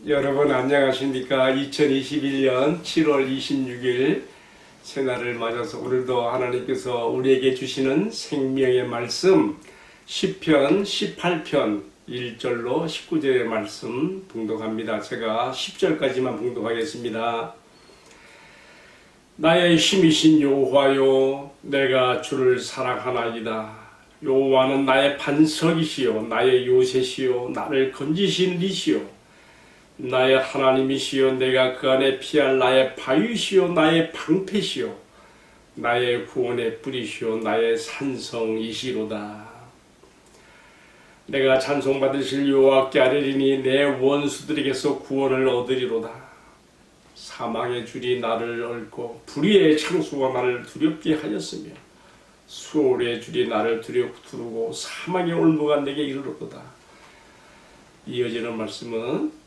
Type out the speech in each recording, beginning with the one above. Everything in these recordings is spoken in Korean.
여러분 안녕하십니까? 2021년 7월 26일 새날을 맞아서 오늘도 하나님께서 우리에게 주시는 생명의 말씀 시편 18편 1절로 19절의 말씀 봉독합니다. 제가 10절까지만 봉독하겠습니다. 나의 힘이신 여호와여, 내가 주를 사랑하나이다. 여호와는 나의 반석이시요 나의 요새시요 나를 건지신 이시요 나의 하나님이시요 내가 그 안에 피할 나의 바위시요 나의 방패시요 나의 구원의 뿌리시요 나의 산성이시로다. 내가 찬송받으실 여호와께 아뢰리니 내 원수들에게서 구원을 얻으리로다. 사망의 줄이 나를 얽고 불의의 창수가 나를 두렵게 하였으며 수월의 줄이 나를 두르고 사망의 올무가 내게 이르렀도다. 이어지는 말씀은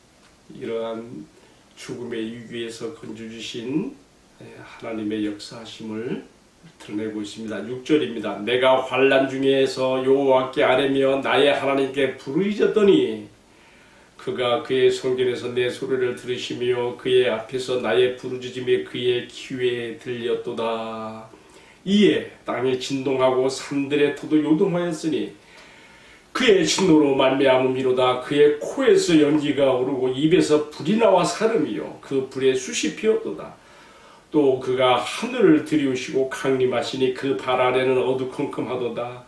이러한 죽음의 위기에서 건져주신 하나님의 역사하심을 드러내고 있습니다. 6절입니다. 내가 환난 중에서 여호와께 아뢰며 나의 하나님께 부르짖었더니 그가 그의 성전에서 내 소리를 들으시며 그의 앞에서 나의 부르짖음이 그의 귀에 들렸도다. 이에 땅이 진동하고 산들의 터도 요동하였으니 그의 진노로 말미암음이로다. 그의 코에서 연기가 오르고 입에서 불이 나와 사름이요 그 불에 숯이 피었도다. 또 그가 하늘을 들이우시고 강림하시니 그 발 아래는 어두컴컴하도다.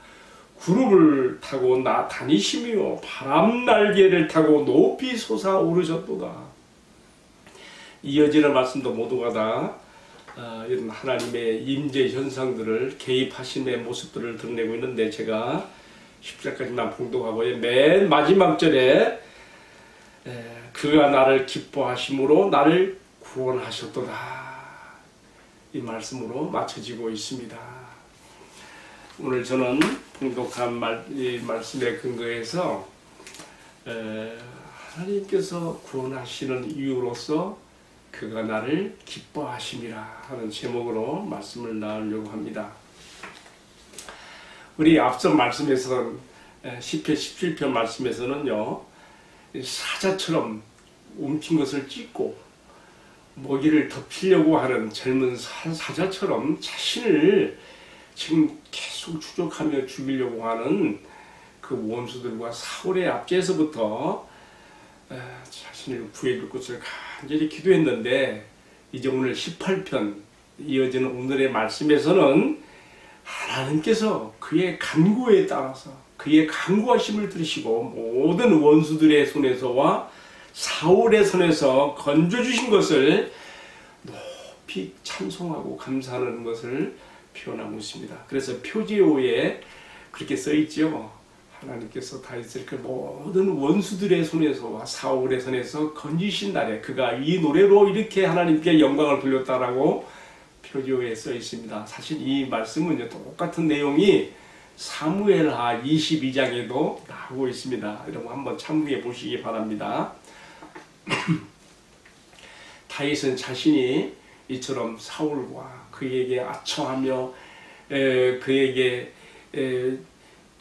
구름을 타고 다니시며 바람 날개를 타고 높이 솟아오르셨도다. 이어지는 말씀도 모두가 다 이런 하나님의 임재 현상들을 개입하심의 모습들을 드러내고 있는데 제가 10절까지만 봉독하고요. 맨 마지막 절에 그가 나를 기뻐하심으로 나를 구원하셨도다. 이 말씀으로 맞춰지고 있습니다. 오늘 저는 봉독한 이 말씀에 근거해서 하나님께서 구원하시는 이유로서 그가 나를 기뻐하심이라 하는 제목으로 말씀을 나누려고 합니다. 우리 앞선 말씀에서는 시편 17편 말씀에서는요, 사자처럼 움킨 것을 찢고 먹이를 덮이려고 하는 젊은 사자처럼 자신을 지금 계속 추적하며 죽이려고 하는 그 원수들과 사울의 압제에서부터 자신을 구해줄 것을 간절히 기도했는데 이제 오늘 18편 이어지는 오늘의 말씀에서는 하나님께서 그의 간구에 따라서 그의 간구하심을 들으시고 모든 원수들의 손에서와 사울의 손에서 건져주신 것을 높이 찬송하고 감사하는 것을 표현하고 있습니다. 그래서 표제어에 그렇게 써있죠. 하나님께서 다윗을 그 모든 원수들의 손에서와 사울의 손에서 건지신 날에 그가 이 노래로 이렇게 하나님께 영광을 돌렸다라고 표제어에 써 있습니다. 사실 이 말씀은 똑같은 내용이 사무엘하 22장에도 나오고 있습니다. 여러분 한번 참고해 보시기 바랍니다. 다윗은 자신이 이처럼 사울과 그에게 아첨하며 그에게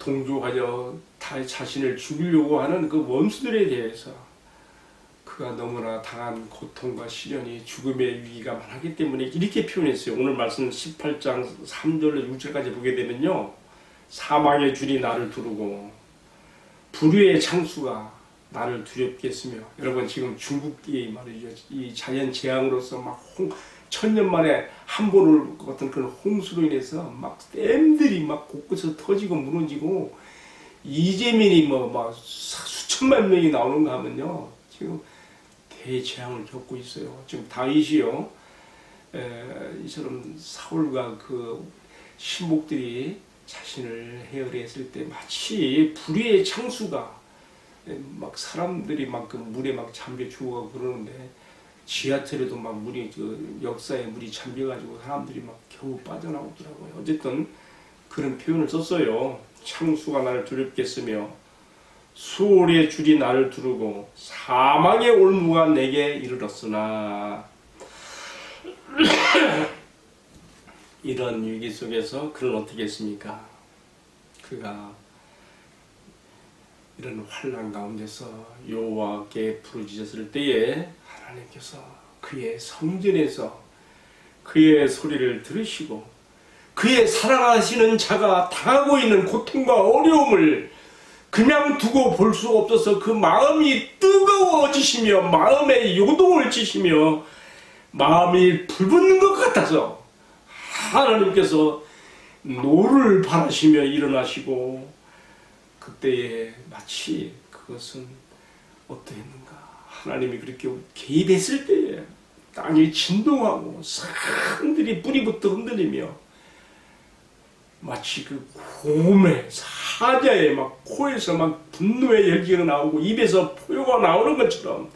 동조하여 자신을 죽이려고 하는 그 원수들에 대해서 그가 너무나 당한 고통과 시련이 죽음의 위기가 많기 때문에 이렇게 표현했어요. 오늘 말씀 18장 3절로 6절까지 보게 되면요, 사망의 줄이 나를 두르고 불의의 창수가 나를 두렵게 했으며, 여러분 지금 중국이 말이죠, 이 자연 재앙으로서 막 천년 만에 한 번 올 것 같은 그런 홍수로 인해서 막 댐들이 막 곳곳에서 터지고 무너지고 이재민이 막 수천만 명이 나오는가 하면요, 지금 대재앙을 겪고 있어요. 지금 다윗이요, 이처럼 사울과 그 신복들이 자신을 헤어렸을 때 마치 불의의 창수가 막 사람들이 막 그 물에 막 잠겨 죽어가고 그러는데, 지하철에도 막 물이 역사에 물이 잠겨가지고 사람들이 막 겨우 빠져나오더라고요. 어쨌든 그런 표현을 썼어요. 창수가 나를 두렵게 했으며 수월의 줄이 나를 두르고 사망의 올무가 내게 이르렀으나 이런 위기 속에서 그는 어떻게 했습니까? 그가 이런 환난 가운데서 여호와께 부르짖었을 때에 하나님께서 그의 성전에서 그의 소리를 들으시고 그의 사랑하시는 자가 당하고 있는 고통과 어려움을 그냥 두고 볼 수 없어서 그 마음이 뜨거워지시며 마음에 요동을 치시며 마음이 불붙는 것 같아서 하나님께서 노를 바라시며 일어나시고 그때에 마치 그것은 어떠했는가? 하나님이 그렇게 개입했을 때에 땅이 진동하고 산들이 뿌리부터 흔들리며 마치 그 곰의 사자의 막 코에서 막 분노의 열기가 나오고 입에서 포효가 나오는 것처럼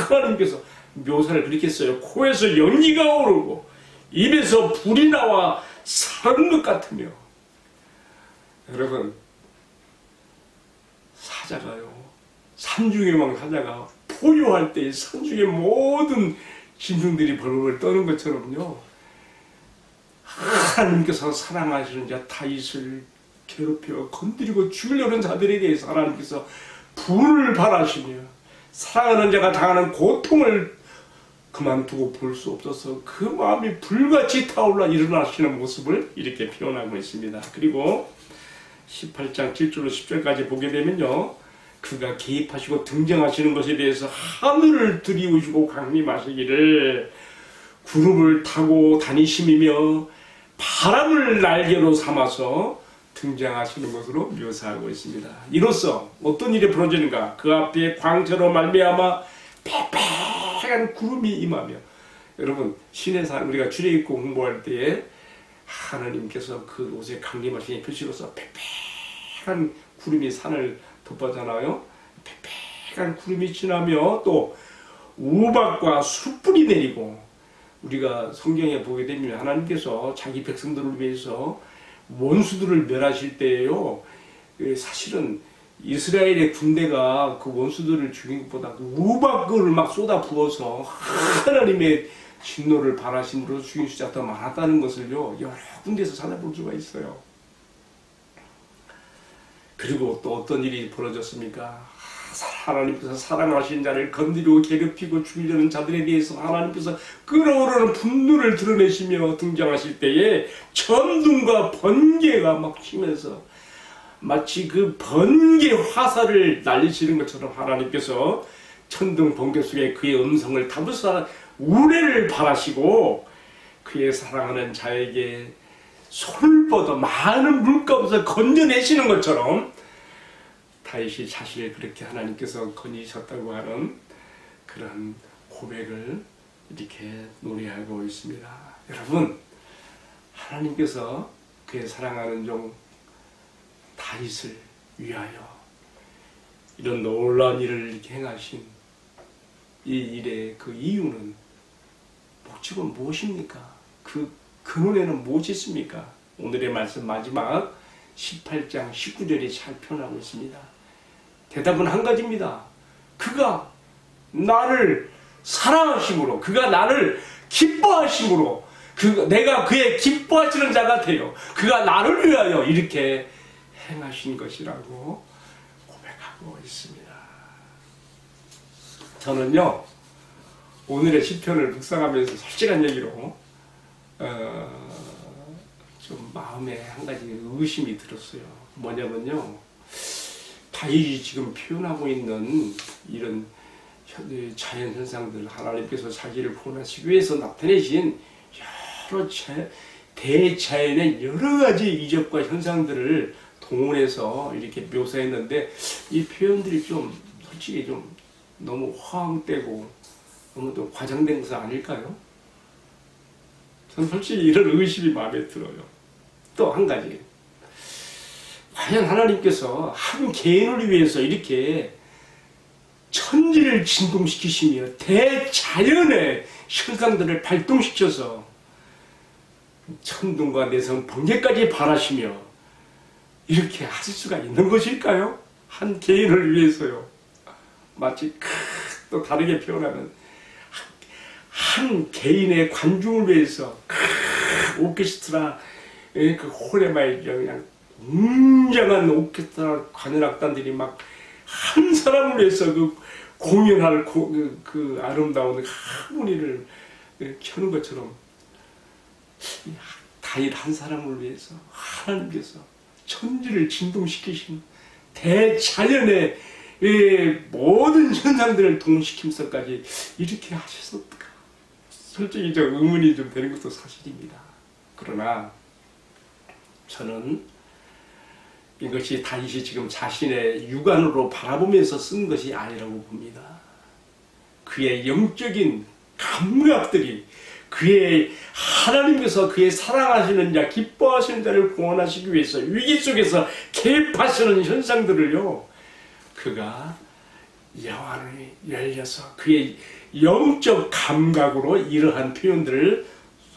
하나님께서 묘사를 그렇게 했어요. 코에서 연기가 오르고 입에서 불이 나와 사는 것 같으며. 여러분, 사자가요, 산중의 왕 사자가 포효할 때 산중의 모든 짐승들이 벌벌 떠는 것처럼요, 하나님께서 사랑하시는 자 다윗을 괴롭혀 건드리고 죽이려는 자들에 대해서 하나님께서 불을 발하시며 사랑하는 자가 당하는 고통을 그만두고 볼 수 없어서 그 마음이 불같이 타올라 일어나시는 모습을 이렇게 표현하고 있습니다. 그리고 18장 7절로 10절까지 보게 되면요, 그가 개입하시고 등장하시는 것에 대해서 하늘을 들이우시고 강림하시기를 구름을 타고 다니심이며 바람을 날개로 삼아서 등장하시는 것으로 묘사하고 있습니다. 이로써 어떤 일이 벌어지는가? 그 앞에 광채로 말미암아 빽빽한 구름이 임하며, 여러분, 신의 산 우리가 출애굽 공부할 때에 하나님께서 그 옷에 강림하신 표시로서 빽빽한 구름이 산을 덮었잖아요. 빽빽한 구름이 지나며 또 우박과 숯불이 내리고, 우리가 성경에 보게 되면 하나님께서 자기 백성들을 위해서 원수들을 멸하실 때에요, 사실은 이스라엘의 군대가 그 원수들을 죽인 것보다 우박을 막 쏟아 부어서 하나님의 진노를 바라심으로 죽인 숫자가 더 많았다는 것을요, 여러 군데에서 찾아볼 수가 있어요. 그리고 또 어떤 일이 벌어졌습니까? 하나님께서 사랑하신 자를 건드리고 괴롭히고 죽이려는 자들에 대해서 하나님께서 끓어오르는 분노를 드러내시며 등장하실 때에 천둥과 번개가 막 치면서 마치 그 번개 화살을 날리시는 것처럼 하나님께서 천둥 번개 속에 그의 음성을 담으사 우레를 바라시고 그의 사랑하는 자에게 손을 뻗어 많은 물가에서 건져내시는 것처럼 다윗이 자신을 그렇게 하나님께서 건지셨다고 하는 그런 고백을 이렇게 노래하고 있습니다. 여러분, 하나님께서 그의 사랑하는 종 다윗을 위하여 이런 놀라운 일을 이렇게 행하신 이 일의 그 이유는 목적은 무엇입니까? 그 근원에는 무엇이 있습니까? 오늘의 말씀 마지막 18장 19절이 잘 표현하고 있습니다. 대답은 한 가지입니다. 그가 나를 사랑하심으로, 그가 나를 기뻐하심으로, 내가 그의 기뻐하시는 자가 되어 그가 나를 위하여 이렇게 행하신 것이라고 고백하고 있습니다. 저는요, 오늘의 시편을 묵상하면서 솔직한 얘기로 좀 마음에 한 가지 의심이 들었어요. 뭐냐면요, 다윗이 지금 표현하고 있는 이런 자연 현상들, 하나님께서 자기를 구원하시기 위해서 나타내신 여러 대자연의 여러 가지 이적과 현상들을 동원해서 이렇게 묘사했는데, 이 표현들이 좀 솔직히 좀 너무 허황되고 너무 또 과장된 것은 아닐까요? 저는 솔직히 이런 의심이 마음에 들어요. 또 한 가지, 과연 하나님께서 한 개인을 위해서 이렇게 천지를 진동시키시며 대자연의 현상들을 발동시켜서 천둥과 내성 번개까지 바라시며 이렇게 하실 수가 있는 것일까요? 한 개인을 위해서요. 마치 또 다르게 표현하면 한 개인의 관중을 위해서 오케스트라 그 홀에만 그냥 웅장한 오케스트라 관현악단들이 막 한 사람을 위해서 그 공연할 그 아름다운 하모니를 켜는 것처럼 다윗 한 사람을 위해서 하나님께서 천지를 진동시키신 대자연의 모든 현상들을 동시킴서까지 이렇게 하셨을까? 솔직히 좀 의문이 좀 되는 것도 사실입니다. 그러나 저는 이것이 다윗이 지금 자신의 육안으로 바라보면서 쓴 것이 아니라고 봅니다. 그의 영적인 감각들이 그의 하나님께서 그의 사랑하시는 자, 기뻐하시는 자를 구원하시기 위해서 위기 속에서 개입하시는 현상들을요, 그가 영안을 열려서 그의 영적 감각으로 이러한 표현들을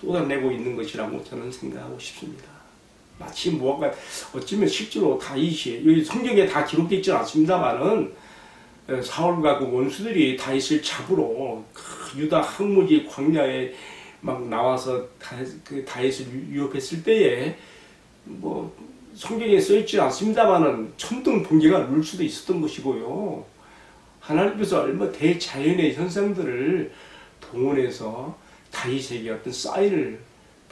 쏟아내고 있는 것이라고 저는 생각하고 싶습니다. 마치 무언가 어쩌면 실제로 다윗이 여기 성경에 다 기록되어 있지는 않습니다만은 사울과 그 원수들이 다윗을 잡으러 유다 항무지 광야에 막 나와서 다윗을 유혹했을 때에 뭐 성경에 써 있지 않습니다만은 천둥 번개가 울 수도 있었던 것이고요. 하나님께서 얼마 대자연의 현상들을 동원해서 다윗에게 어떤 사인을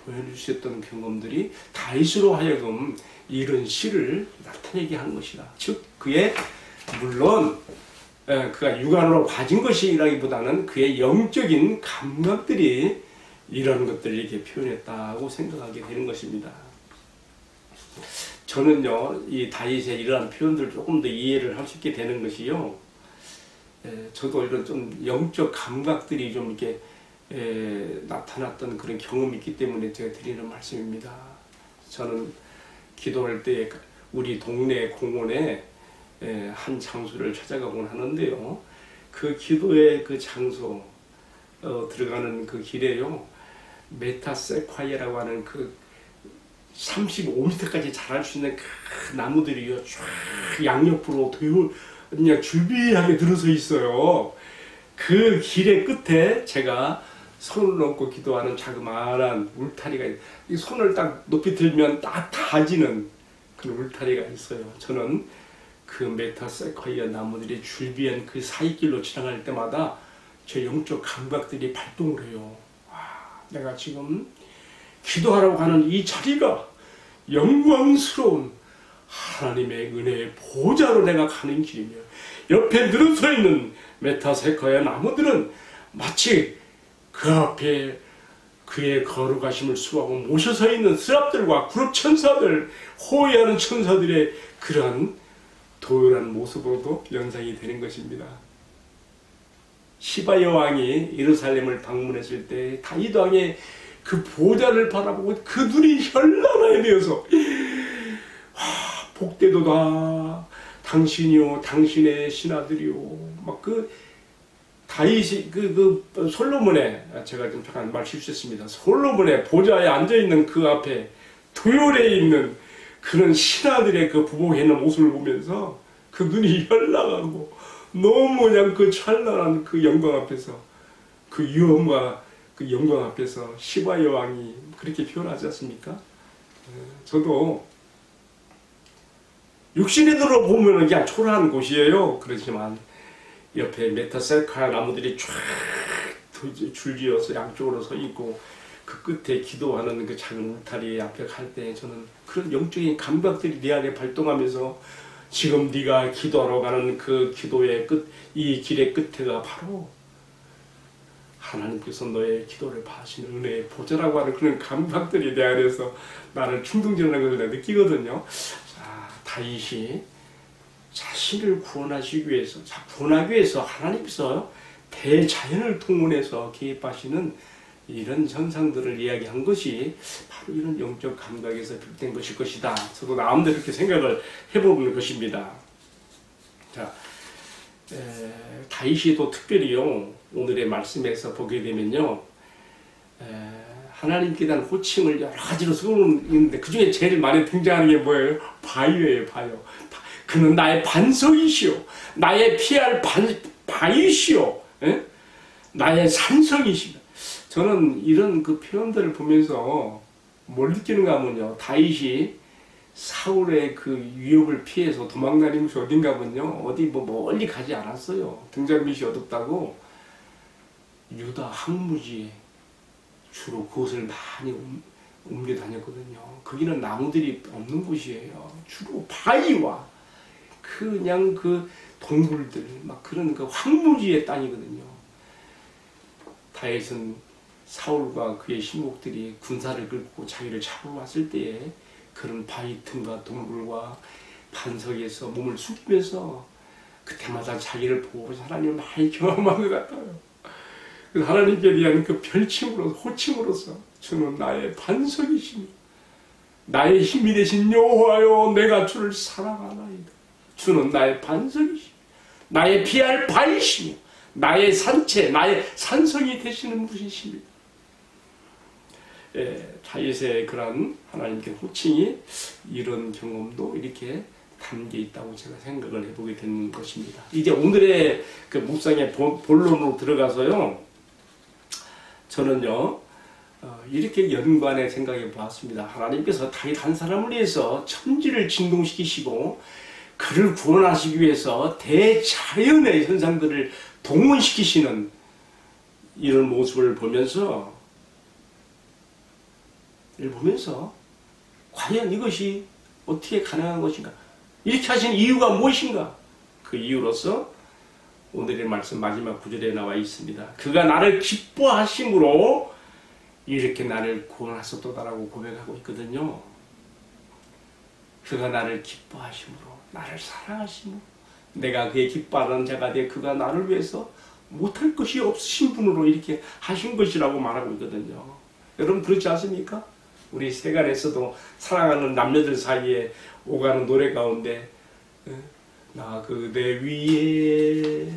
보여주셨던 경험들이 다윗으로 하여금 이런 시를 나타내게 한 것이다. 즉 그의 물론 그가 육안으로 가진 것이라기보다는 그의 영적인 감각들이 이런 것들을 이렇게 표현했다고 생각하게 되는 것입니다. 저는요, 이 다윗의 이러한 표현들을 조금 더 이해를 할 수 있게 되는 것이요, 저도 이런 좀 영적 감각들이 좀 이렇게 나타났던 그런 경험이 있기 때문에 제가 드리는 말씀입니다. 저는 기도할 때 우리 동네 공원에 한 장소를 찾아가곤 하는데요, 그 기도의 그 장소 들어가는 그 길에요, 메타세콰이아라고 하는 그 35m까지 자랄 수 있는 그 나무들이요, 쫙 양옆으로 그냥 줄비하게 들어서 있어요. 그 길의 끝에 제가 손을 얹고 기도하는 자그마한 울타리가, 이 손을 딱 높이 들면 딱 닿아지는 그런 울타리가 있어요. 저는 그 메타세콰이아 나무들이 줄비한 그 사이길로 지나갈 때마다 제 영적 감각들이 발동을 해요. 내가 지금 기도하라고 하는 이 자리가 영광스러운 하나님의 은혜의 보좌로 내가 가는 길이며, 옆에 늘어서 있는 메타세콰이아 나무들은 마치 그 앞에 그의 거룩하심을 수하고 모셔서 있는 스랍들과 그룹 천사들, 호위하는 천사들의 그러한 도열한 모습으로도 연상이 되는 것입니다. 시바 여왕이 예루살렘을 방문했을 때 다윗 왕의 그 보좌를 바라보고 그 눈이 현란하게 되어서 복되도다 당신이요 당신의 신하들이요, 막 그 다윗이 그 솔로몬의, 제가 좀 잠깐 말 실수했습니다. 솔로몬의 보좌에 앉아 있는 그 앞에 도열해 있는 그런 신하들의 그 부복해 있는 모습을 보면서 그 눈이 현란하고 너무 그냥 그 찬란한 그 영광 앞에서, 그 유엄과 그 영광 앞에서 시바 여왕이 그렇게 표현하지 않습니까? 저도 육신의 눈으로 보면 그냥 초라한 곳이에요. 그렇지만 옆에 메타세콰이아 나무들이 쫙 줄지어서 양쪽으로 서 있고 그 끝에 기도하는 그 작은 울타리 앞에 갈 때 저는 그런 영적인 감각들이 내 안에 발동하면서 지금 네가 기도하러 가는 그 기도의 끝, 이 길의 끝에가 바로 하나님께서 너의 기도를 받으시는 은혜의 보좌라고 하는 그런 감각들이 내 안에서 나를 충동질하는 것을 내가 느끼거든요. 자, 다윗이 자신을 구원하시기 위해서, 구원하기 위해서 하나님께서 대자연을 통운해서 개입하시는 이런 현상들을 이야기한 것이 바로 이런 영적 감각에서 비롯된 것일 것이다. 저도 나름대로 이렇게 생각을 해보는 것입니다. 자, 다윗이 또 특별히요, 오늘의 말씀에서 보게 되면요, 하나님께 대한 호칭을 여러 가지로 쓰고 있는데 그 중에 제일 많이 등장하는 게 뭐예요? 바위예요, 바위요. 그는 나의 반석이시오, 나의 피할 바위시오, 나의 산성이시오. 저는 이런 그 표현들을 보면서 뭘 느끼는가 하면요, 다윗이 사울의 그 위협을 피해서 도망다니면서 어딘가 보면요, 어디 뭐 멀리 가지 않았어요. 등잔빛이 어둡다고 유다 항무지에 주로 그곳을 많이 옮겨 다녔거든요. 거기는 나무들이 없는 곳이에요. 주로 바위와 그냥 그 동굴들, 막 그런 그 황무지의 땅이거든요. 다윗은 사울과 그의 신복들이 군사를 끌고 자기를 잡으러 왔을 때에 그런 바위 틈과 동굴과 반석에서 몸을 숙이면서 그때마다 자기를 보고 하나님을 많이 경험한 것 같아요. 그래서 하나님께 대한 그 별칭으로서, 호칭으로서 주는 나의 반석이시니 나의 힘이 되신 여호와여, 내가 주를 사랑하나이다. 주는 나의 반석이시니 나의 피할 바위시며 나의 산채, 나의 산성이 되시는 분이십니다. 다윗의 그런 하나님께 호칭이 이런 경험도 이렇게 담겨 있다고 제가 생각을 해보게 된 것입니다. 이제 오늘의 그 묵상의 본론으로 들어가서요, 저는요 이렇게 연관해 생각해 보았습니다. 하나님께서 다윗 한 사람을 위해서 천지를 진동시키시고 그를 구원하시기 위해서 대자연의 현상들을 동원시키시는 이런 모습을 보면서 과연 이것이 어떻게 가능한 것인가? 이렇게 하신 이유가 무엇인가? 그 이유로서 오늘의 말씀 마지막 구절에 나와 있습니다. 그가 나를 기뻐하심으로 이렇게 나를 구원하셨도다라고 고백하고 있거든요. 그가 나를 기뻐하심으로, 나를 사랑하심으로, 내가 그의 기뻐하는 자가 돼 그가 나를 위해서 못할 것이 없으신 분으로 이렇게 하신 것이라고 말하고 있거든요. 여러분 그렇지 않습니까? 우리 세간에서도 사랑하는 남녀들 사이에 오가는 노래 가운데 나 그대 위에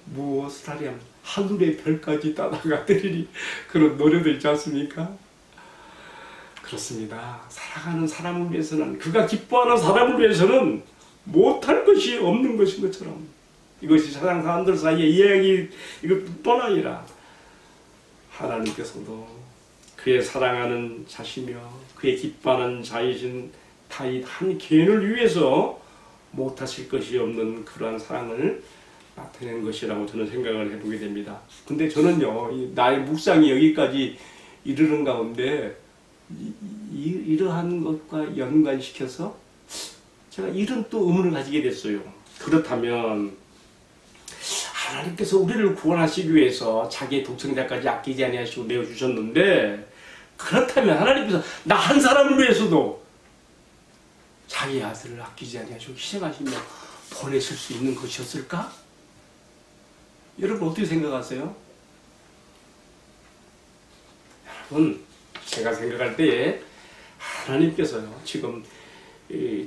무엇을 하랴면 하늘의 별까지 따다가 드리리, 그런 노래도 있지 않습니까? 그렇습니다. 사랑하는 사람을 위해서는, 그가 기뻐하는 사람을 위해서는 못할 것이 없는 것인 것처럼, 이것이 세상 사람들 사이에 이야기 이것뿐 아니라 하나님께서도 그의 사랑하는 자시며 그의 기뻐하는 자이신 다윗 한 개인을 위해서 못하실 것이 없는 그러한 사랑을 나타낸 것이라고 저는 생각을 해보게 됩니다. 근데 저는요, 나의 묵상이 여기까지 이르는 가운데 이러한 것과 연관시켜서 제가 이런 또 의문을 가지게 됐어요. 그렇다면 하나님께서 우리를 구원하시기 위해서 자기의 독생자까지 아끼지 아니하시고 내어주셨는데, 그렇다면 하나님께서 나 한 사람을 위해서도 자기 아들을 아끼지 아니하시고 희생하시며 보내실 수 있는 것이었을까? 여러분 어떻게 생각하세요? 여러분, 제가 생각할 때에 하나님께서요, 지금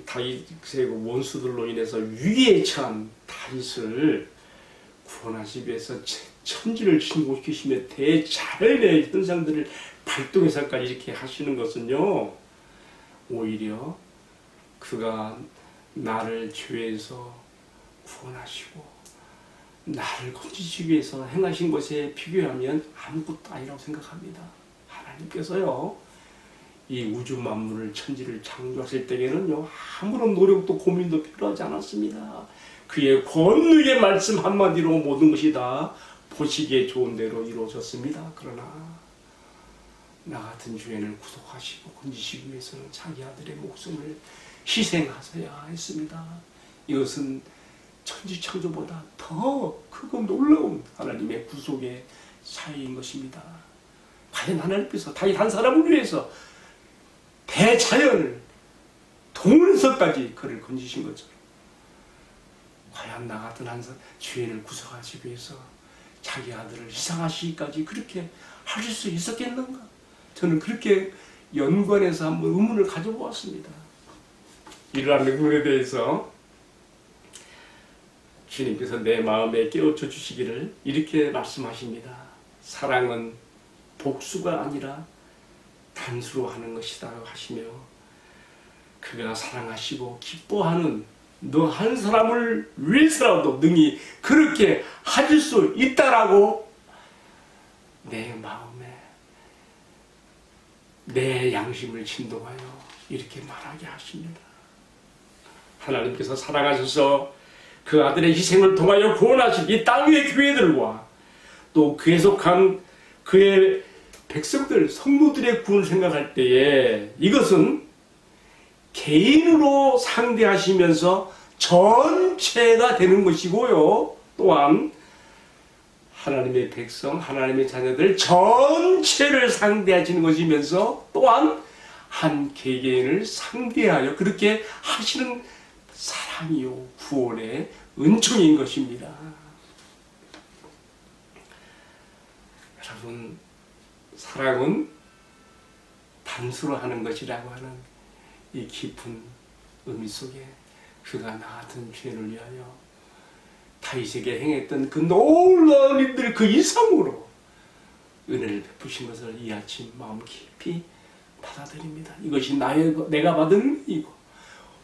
다윗의 원수들로 인해서 위기에 처한 다윗을 구원하시기 위해서 천지를 진동시키시며 대자연의 현상들을 발동해서까지 이렇게 하시는 것은요, 오히려 그가 나를 죄에서 구원하시고 나를 건지시기 위해서 행하신 것에 비교하면 아무것도 아니라고 생각합니다. 하나님께서요, 이 우주 만물을, 천지를 창조하실 때에는요, 아무런 노력도 고민도 필요하지 않았습니다. 그의 권능의 말씀 한마디로 모든 것이 다 보시기에 좋은 대로 이루어졌습니다. 그러나 나 같은 죄인을 구속하시고 건지시기 위해서는 자기 아들의 목숨을 희생하셔야 했습니다. 이것은 천지창조보다 더 크고 놀라운 하나님의 구속의 사유인 것입니다. 과연 하나님께서 다윗 한 사람을 위해서 대자연을 동원해서까지 그를 건지신 것처럼, 과연 나 같은 한 죄인을 구속하시기 위해서 자기 아들을 희생하시기까지 그렇게 하실 수 있었겠는가? 저는 그렇게 연관해서 한번 의문을 가져보았습니다. 이러한 의문에 대해서 주님께서 내 마음에 깨우쳐 주시기를 이렇게 말씀하십니다. 사랑은 복수가 아니라 단수로 하는 것이다 하시며, 그가 사랑하시고 기뻐하는 너 한 사람을 위해서라도 능히 그렇게 하실 수 있다라고 내 마음에 내 양심을 진동하여 이렇게 말하게 하십니다. 하나님께서 사랑하셔서 그 아들의 희생을 통하여 구원하신 이 땅 위의 교회들과 또 그에 속한 그의 백성들, 성도들의 구원을 생각할 때에 이것은 개인으로 상대하시면서 전체가 되는 것이고요. 또한 하나님의 백성, 하나님의 자녀들 전체를 상대하시는 것이면서 또한 한 개개인을 상대하여 그렇게 하시는 사랑이요 구원의 은총인 것입니다. 여러분, 사랑은 단수로 하는 것이라고 하는 이 깊은 의미 속에 그가 나 같은 죄인을 위하여 다윗에게 행했던 그 놀라운 일들 그 이상으로 은혜를 베푸신 것을 이 아침 마음 깊이 받아들입니다. 이것이 내가 받은 은혜이고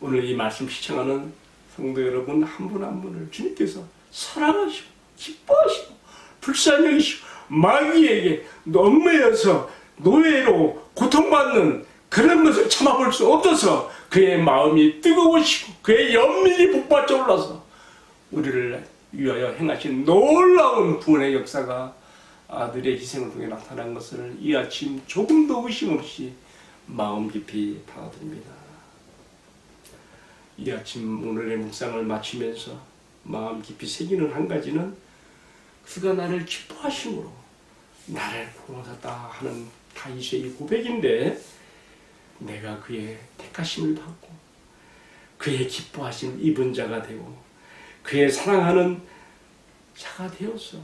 오늘 이 말씀 시청하는 성도 여러분 한 분 한 분을 주님께서 사랑하시고 기뻐하시고 불쌍히 여기시고 마귀에게 얽매여서 노예로 고통받는 그런 것을 참아볼 수 없어서 그의 마음이 뜨거우시고 그의 연민이 북받쳐 올라서 우리를 위하여 행하신 놀라운 구원의 역사가 아들의 희생을 통해 나타난 것을 이 아침 조금도 의심 없이 마음 깊이 받아듭니다. 이 아침 오늘의 묵상을 마치면서 마음 깊이 새기는 한 가지는 그가 나를 기뻐하심으로 나를 구원하셨다 하는 다윗의 고백인데 내가 그의 택하심을 받고 그의 기뻐하심 입은 자가 되고 그의 사랑하는 자가 되어서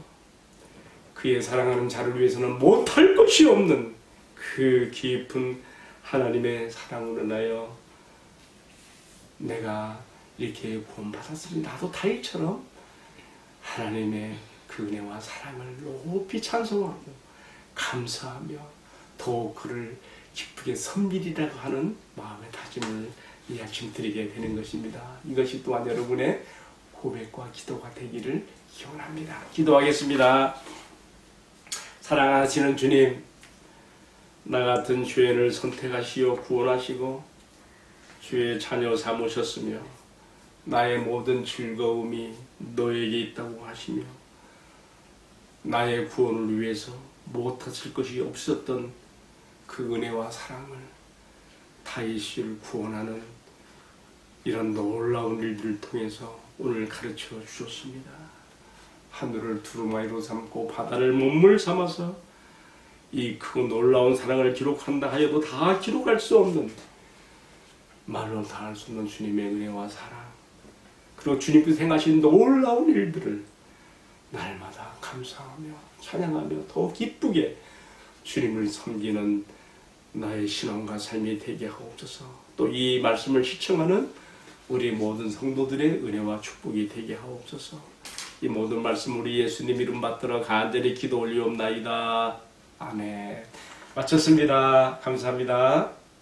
그의 사랑하는 자를 위해서는 못할 것이 없는 그 깊은 하나님의 사랑으로 인하여 내가 이렇게 구원받았으니 나도 다윗처럼 하나님의 그 은혜와 사랑을 높이 찬송하고 감사하며 더욱 그를 기쁘게 섬기리라고 하는 마음의 다짐을 이 아침 드리게 되는 것입니다. 이것이 또한 여러분의 고백과 기도가 되기를 기원합니다. 기도하겠습니다. 사랑하시는 주님, 나 같은 죄인을 선택하시어 구원하시고 주의 자녀 삼으셨으며 나의 모든 즐거움이 너에게 있다고 하시며 나의 구원을 위해서 못하실 것이 없었던 그 은혜와 사랑을 다윗을 구원하는 이런 놀라운 일들을 통해서 오늘 가르쳐 주셨습니다. 하늘을 두루마리로 삼고 바다를 문물 삼아서 이 크고 놀라운 사랑을 기록한다 하여도 다 기록할 수 없는 말로 다 할 수 없는 주님의 은혜와 사랑 그리고 주님께서 행하신 놀라운 일들을 날마다 감사하며 찬양하며 더 기쁘게 주님을 섬기는 나의 신앙과 삶이 되게 하옵소서. 또 이 말씀을 시청하는 우리 모든 성도들의 은혜와 축복이 되게 하옵소서. 이 모든 말씀 우리 예수님 이름 받들어 간절히 기도 올리옵나이다. 아멘. 마쳤습니다. 감사합니다.